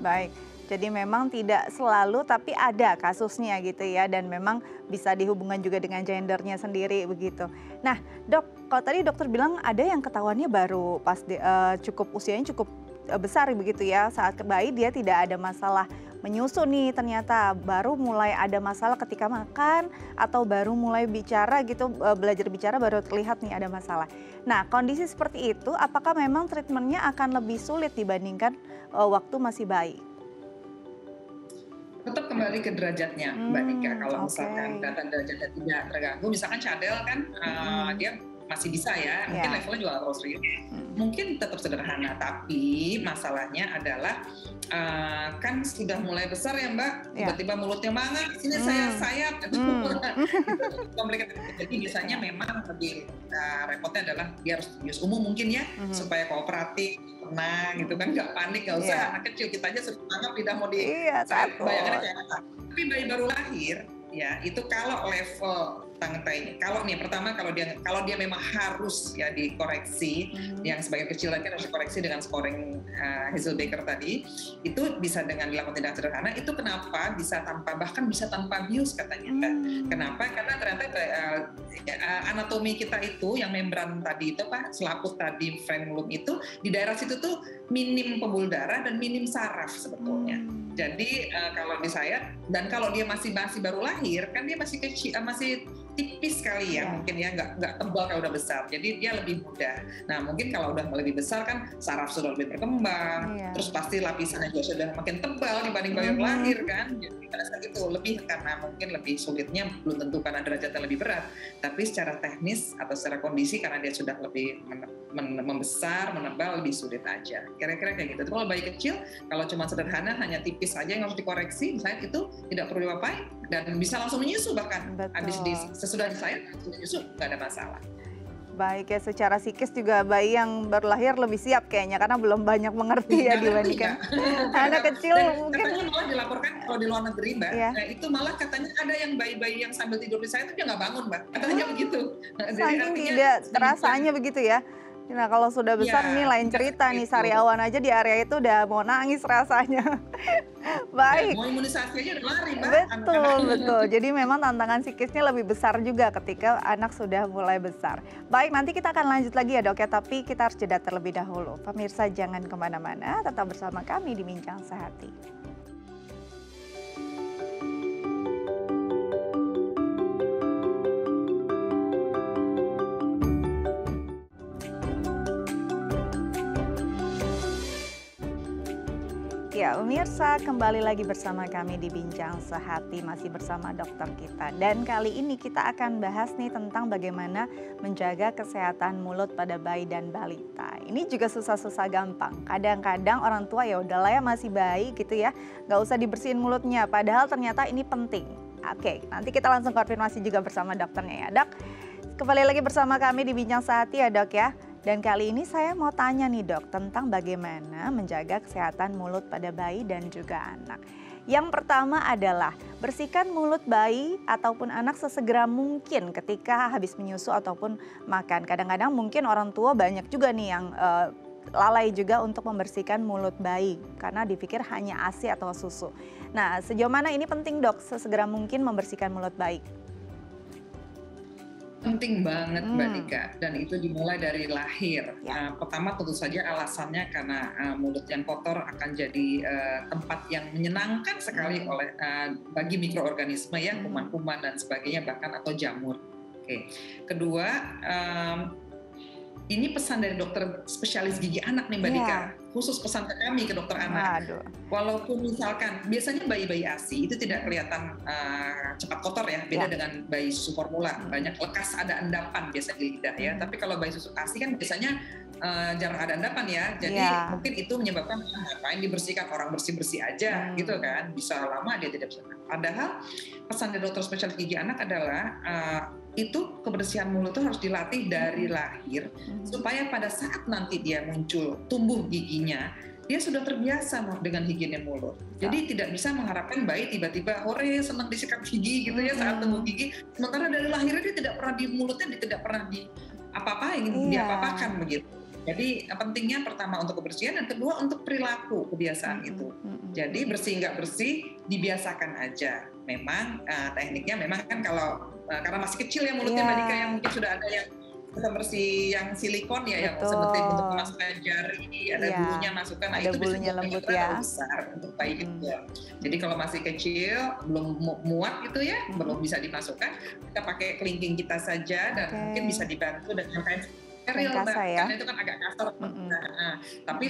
Baik. Jadi memang tidak selalu, tapi ada kasusnya gitu ya, dan memang bisa dihubungkan juga dengan gendernya sendiri begitu. Nah Dok, kalau tadi dokter bilang ada yang ketahuannya baru pas usianya cukup besar begitu ya, saat bayi dia tidak ada masalah menyusu nih, ternyata baru mulai ada masalah ketika makan atau baru mulai bicara gitu, belajar bicara baru terlihat nih ada masalah. Nah, kondisi seperti itu apakah memang treatmentnya akan lebih sulit dibandingkan waktu masih bayi? Tetap kembali ke derajatnya, Mbak Nika. Kalau Oke. misalkan derajatnya tidak terganggu, misalkan cadel kan dia masih bisa ya, mungkin Ya. levelnya juga nggak terlalu serius. Mm. Mungkin tetap sederhana, tapi masalahnya adalah kan sudah mulai besar ya Mbak, Ya. tiba-tiba mulutnya mangap, sini sayap, gitu. Itu complicated. Jadi biasanya memang lebih repotnya adalah dia harus bius umum mungkin ya, supaya kooperatif, tenang gitu kan, nggak panik, nggak usah Iya. anak kecil, kita aja sudah mangap, tidak mau di Iya, bayangannya takut. kayak apa. Tapi bayi baru lahir, ya itu kalau level tangkainya, kalau nih pertama kalau dia memang harus ya dikoreksi, yang sebagai kecil lagi harus dikoreksi dengan scoring Hazel-Baker tadi, itu bisa dengan dilakukan tindakan sederhana. Itu kenapa bisa bahkan bisa tanpa bius katanya. Kenapa? Karena ternyata anatomi kita itu yang membran tadi itu selaput tadi frenulum itu di daerah situ tuh minim pembuluh darah dan minim saraf sebetulnya. Jadi kalau di saya, dan kalau dia masih baru lahir kan dia masih kecil, masih tipis kali ya, mungkin ya nggak tebal kalau udah besar, jadi dia lebih mudah. Nah mungkin kalau udah lebih besar kan saraf sudah lebih berkembang, terus pasti lapisannya juga sudah makin tebal dibanding bayi yang lahir kan. Jadi pada saat itu lebih, karena mungkin lebih sulitnya belum tentu karena derajatnya lebih berat, tapi secara teknis atau secara kondisi karena dia sudah lebih membesar, menebal, lebih sulit aja. Kira-kira kayak gitu. Tapi kalau bayi kecil, kalau cuma sederhana hanya tipis aja yang harus dikoreksi, misalnya itu tidak perlu diapain dan bisa langsung menyusu, bahkan habis sesudah disayat langsung menyusu, nggak ada masalah. Baik ya, secara psikis juga bayi yang baru lahir lebih siap kayaknya karena belum banyak mengerti ya dibandingkan anak kecil. Mungkin katanya malah dilaporkan kalau di luar negeri Mbak, nah itu malah katanya ada yang bayi-bayi yang sambil tidur di saya itu dia nggak bangun Mbak, katanya begitu. Saking tidak terasanya begitu ya. Nah kalau sudah besar ini lain cerita nih, sariawan aja di area itu udah mau nangis rasanya. Baik. Mau imunisasi aja udah lari Mbak. Betul. Jadi memang tantangan psikisnya lebih besar juga ketika anak sudah mulai besar. Baik, nanti kita akan lanjut lagi ya dok ya, tapi kita harus jeda terlebih dahulu. Pemirsa jangan kemana-mana, tetap bersama kami di Bincang Sehati. Ya, pemirsa, kembali lagi bersama kami di Bincang Sehati, masih bersama dokter kita. Dan kali ini kita akan bahas nih tentang bagaimana menjaga kesehatan mulut pada bayi dan balita. Ini juga susah-susah gampang. Kadang-kadang orang tua ya udahlah ya masih bayi gitu ya, nggak usah dibersihin mulutnya. Padahal ternyata ini penting. Oke, nanti kita langsung konfirmasi juga bersama dokternya ya, dok. Kembali lagi bersama kami di Bincang Sehati ya dok ya. Dan kali ini saya mau tanya nih dok tentang bagaimana menjaga kesehatan mulut pada bayi dan juga anak. Yang pertama adalah bersihkan mulut bayi ataupun anak sesegera mungkin ketika habis menyusu ataupun makan. Kadang-kadang mungkin orang tua banyak juga nih yang lalai juga untuk membersihkan mulut bayi karena dipikir hanya ASI atau susu. Nah sejauh mana ini penting dok sesegera mungkin membersihkan mulut bayi? Penting banget Mbak Nika, dan itu dimulai dari lahir. Pertama tentu saja alasannya karena mulut yang kotor akan jadi tempat yang menyenangkan sekali bagi mikroorganisme ya, kuman-kuman dan sebagainya, bahkan atau jamur. Oke. Kedua, ini pesan dari dokter spesialis gigi anak nih Mbak Dika, khusus pesan ke kami, ke dokter anak. Walaupun misalkan biasanya bayi-bayi ASI itu tidak kelihatan cepat kotor ya, beda dengan bayi susu formula, banyak lekas ada endapan biasa di lidah ya. Tapi kalau bayi susu ASI kan biasanya jarang ada endapan ya, jadi mungkin itu menyebabkan ngapain dibersihkan, orang bersih-bersih aja gitu kan, bisa lama dia tidak bisa. Padahal pesan dari dokter spesialis gigi anak adalah itu kebersihan mulut itu harus dilatih dari lahir supaya pada saat nanti dia muncul tumbuh giginya dia sudah terbiasa dengan higienis mulut. Jadi tidak bisa mengharapkan bayi tiba-tiba hore senang disikat gigi gitu ya saat tumbuh gigi, sementara dari lahirnya dia tidak pernah di mulutnya tidak pernah di apa-apain, diapa-apakan begitu. Jadi pentingnya pertama untuk kebersihan dan kedua untuk perilaku kebiasaan itu. Jadi bersih nggak bersih dibiasakan aja. Memang tekniknya memang kan kalau karena masih kecil ya mulutnya Mbak Dika, yang mungkin sudah ada yang bersih yang silikon ya, yang seperti bentuk memasukkan jari ada Iya, bulunya masukkan. Nah ada itu biasanya bulunya omega lembut 3 ya. terlalu besar untuk bayi Mm-mm. kecil. Jadi kalau masih kecil belum muat gitu ya, belum bisa dimasukkan, kita pakai kelingking kita saja dan Oke. mungkin bisa dibantu dengan kain steril, Kain Mbak. kasa ya. Karena itu kan agak kasar. Mm-mm. Nah, tapi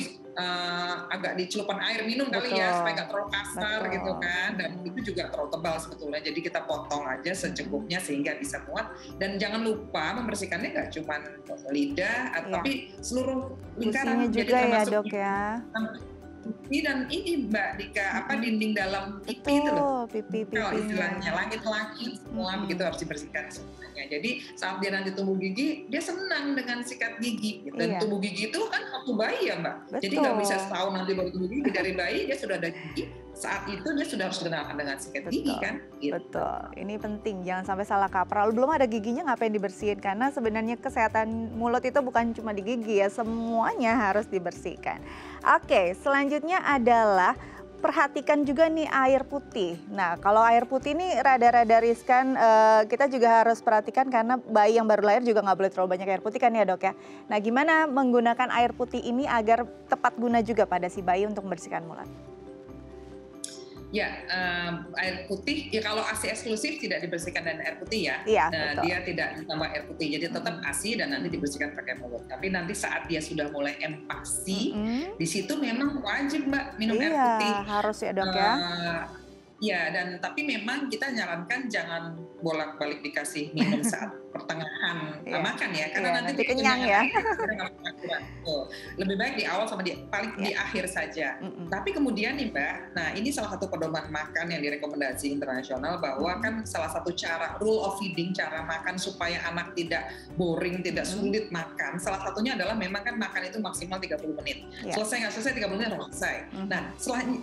agak dicelupkan air minum kali ya Betul. supaya nggak terlalu kasar Betul. gitu kan. Dan itu juga terlalu tebal sebetulnya. Jadi kita potong aja secukupnya sehingga bisa muat. Dan jangan lupa membersihkannya nggak cuma lidah, tapi seluruh Gusinya lingkaran. Jadi juga ya termasuk dok ya. pipi dan ini Mbak Dika, dinding dalam pipi itu loh. Betul, Kalau pipi-pipinya. istilahnya langit-langit semua begitu harus dibersihkan semuanya. Jadi saat dia nanti tumbuh gigi, dia senang dengan sikat gigi. Dan Iya. tumbuh gigi itu kan waktu bayi ya Mbak. Jadi Betul. nggak bisa setahun nanti baru tumbuh gigi. Dari bayi dia sudah ada gigi. Saat itu dia sudah harus dikenalkan dengan sikat gigi Betul. kan. Gitu. Betul, ini penting, jangan sampai salah kaprah. Belum ada giginya ngapain dibersihin? Karena sebenarnya kesehatan mulut itu bukan cuma di gigi ya, semuanya harus dibersihkan. Oke, selanjutnya adalah perhatikan juga nih air putih. Nah, kalau air putih ini rada-rada riskan, kita juga harus perhatikan karena bayi yang baru lahir juga nggak boleh terlalu banyak air putih kan ya dok ya. Nah, gimana menggunakan air putih ini agar tepat guna juga pada si bayi untuk membersihkan mulut? Ya, air putih, ya kalau ASI eksklusif tidak dibersihkan dengan air putih ya. Iya, Nah, betul. dia tidak ditambah air putih, jadi tetap ASI dan nanti dibersihkan pakai mulut. Tapi nanti saat dia sudah mulai empasi, di situ memang wajib Mbak minum air putih. Iya, harus ya dok ya. Ya, dan tapi memang kita nyarankan jangan bolak-balik dikasih minum saat pertengahan makan ya, karena nanti kenyang ya. Lebih baik di awal sama paling di akhir saja. Tapi kemudian nih Mbak, nah ini salah satu pedoman makan yang direkomendasi internasional bahwa kan salah satu cara rule of feeding, cara makan supaya anak tidak boring, tidak sulit makan. Salah satunya adalah memang kan makan itu maksimal 30 menit. Selesai nggak selesai 30 menit selesai. Nah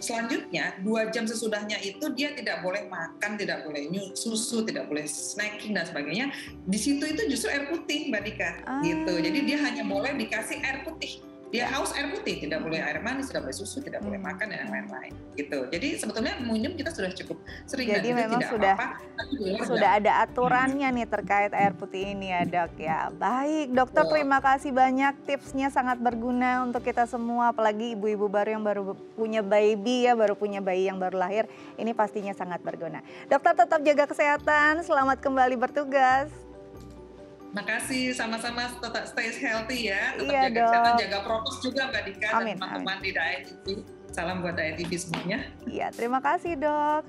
selanjutnya 2 jam sesudahnya itu dia tidak boleh makan, tidak boleh susu, tidak boleh snacking dan sebagainya. Di situ itu justru air putih Mbak Dika, gitu. Jadi dia hanya boleh dikasih air putih. Dia haus air putih, tidak boleh air manis, tidak boleh susu, tidak boleh makan dan yang lain-lain. Gitu. Jadi sebetulnya minum kita sudah cukup sering. Jadi memang tidak sudah apa-apa, sudah ada aturannya nih terkait air putih ini ya dok ya. Baik dokter, terima kasih banyak, tipsnya sangat berguna untuk kita semua, apalagi ibu-ibu baru yang baru punya baby ya, baru punya bayi yang baru lahir, ini pastinya sangat berguna. Dokter tetap jaga kesehatan, selamat kembali bertugas. Makasih, sama-sama, tetap stay healthy ya, tetap Iya, jaga kesehatan, jaga prokes juga Mbak Dika dan teman-teman di Diet TV. Salam buat Diet TV semuanya. Iya, terima kasih dok.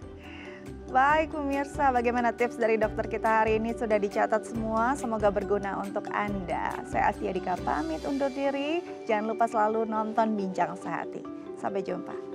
Baik pemirsa, bagaimana tips dari dokter kita hari ini sudah dicatat semua, semoga berguna untuk Anda. Saya Astia Dika pamit undur diri, jangan lupa selalu nonton Bincang Sehati. Sampai jumpa.